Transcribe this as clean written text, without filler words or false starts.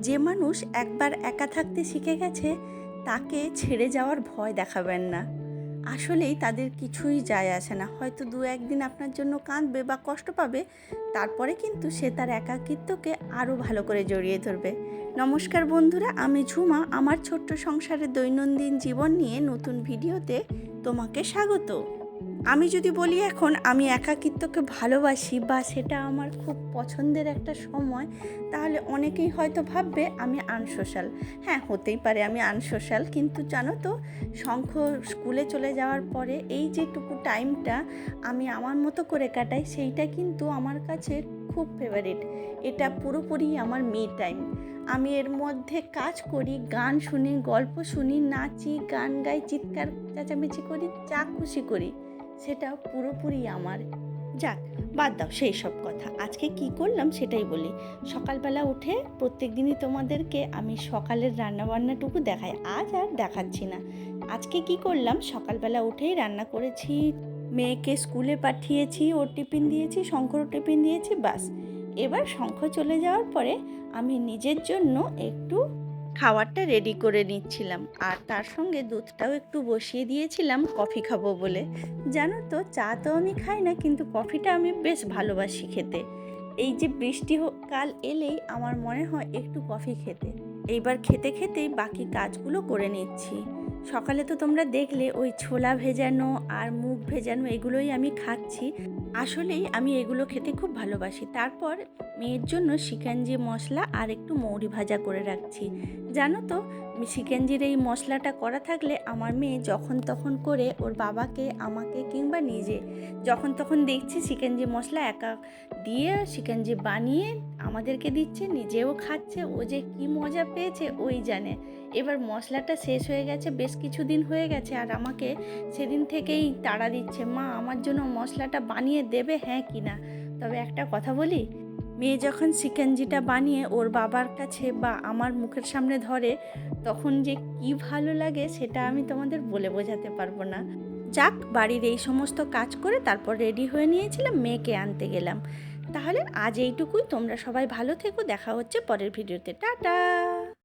যে মানুষ একবার একা থাকতে শিখে গেছে তাকে ছেড়ে যাওয়ার ভয় দেখাবেন না। আসলেই তাদের কিছুই যায় আসে না। হয়তো দু একদিন আপনার জন্য কাঁদবে বা কষ্ট পাবে, তারপরে কিন্তু সে তার একাকিত্বকে আরও ভালো করে জড়িয়ে ধরবে। নমস্কার বন্ধুরা, আমি ঝুমা। আমার ছোট্ট সংসারের দৈনন্দিন জীবন নিয়ে নতুন ভিডিওতে তোমাকে স্বাগত। আমি যদি বলি এখন আমি একাকিত্বকে ভালোবাসি বা সেটা আমার খুব পছন্দের একটা সময়, তাহলে অনেকেই হয়তো ভাববে আমি আনসোশ্যাল। হ্যাঁ, হতেই পারে আমি আনসোশ্যাল, কিন্তু জানো তো, শঙ্খ স্কুলে চলে যাওয়ার পরে এই যেটুকু টাইমটা আমি আমার মতো করে কাটাই, সেইটা কিন্তু আমার কাছে খুব ফেভারিট। এটা পুরোপুরি আমার মি টাইম। আমি এর মধ্যে কাজ করি, গান শুনি, গল্প শুনি, নাচি, গান গাই, চিৎকার চেঁচামেচি করি, যা খুশি করি, সেটা পুরোপুরি আমার। যাক, বাদ দাও সেই সব কথা। আজকে কি করলাম সেটাই বলি। সকালবেলা উঠে প্রত্যেক দিনই তোমাদেরকে আমি সকালের রান্নাবান্নাটুকু দেখাই, আজ আর দেখাচ্ছি না। আজকে কি করলাম, সকালবেলা উঠেই রান্না করেছি, মেয়েকে স্কুলে পাঠিয়েছি, ওর টিফিন দিয়েছি, শঙ্করও টিফিন দিয়েছি, বাস। এবার শঙ্খ চলে যাওয়ার পরে আমি নিজের জন্য একটু খাবারটা রেডি করে নিচ্ছিলাম, আর তার সঙ্গে দুধটাও একটু বসিয়ে দিয়েছিলাম কফি খাবো বলে। জানো তো, চা তো আমি খাই না, কিন্তু কফিটা আমি বেশ ভালোবাসি খেতে। এই যে কাল এলেই আমার মনে হয় একটু কফি খেতে। এইবার খেতে খেতেই বাকি কাজগুলো করে নিচ্ছি। সকালে তো তোমরা দেখলে ওই ছোলা ভেজানো আর মুগ ভেজানো এগুলোই আমি খাচ্ছি। আসলেই আমি এগুলো খেতে খুব ভালোবাসি। তারপর মেয়ের জন্য শিকাঞ্জি মশলা আর একটু মৌরি ভাজা করে রাখছি। জানো তো, শিকাঞ্জির এই মশলাটা করা থাকলে আমার মেয়ে যখন তখন করে ওর বাবাকে, আমাকে কিংবা নিজে যখন তখন দেখছি শিকাঞ্জি মশলা একা দিয়ে শিকাঞ্জি বানিয়ে আমাদেরকে দিচ্ছে, নিজেও খাচ্ছে। ও যে কি মজা পেয়েছে ওই জানে। এবার মশলাটা শেষ হয়ে গেছে, বেশ কিছুদিন হয়ে গেছে, আর আমাকে সেদিন থেকেই তাড়া দিচ্ছে, মা আমার জন্য মশলাটা বানিয়ে দেবে, হ্যাঁ কি না। তবে একটা কথা বলি, মেয়ে যখন শিকাঞ্জিটা বানিয়ে ওর বাবার কাছে বা আমার মুখের সামনে ধরে, তখন যে কি ভালো লাগে সেটা আমি তোমাদের বলে বোঝাতে পারবো না। যাক, বাড়ির এই সমস্ত কাজ করে তারপর রেডি হয়ে নিয়েছিলাম, মেয়েকে আনতে গেলাম। তাহলে আজ এইটুকুই। তোমরা সবাই ভালো থেকো, দেখা হচ্ছে পরের ভিডিওতে। টাটা।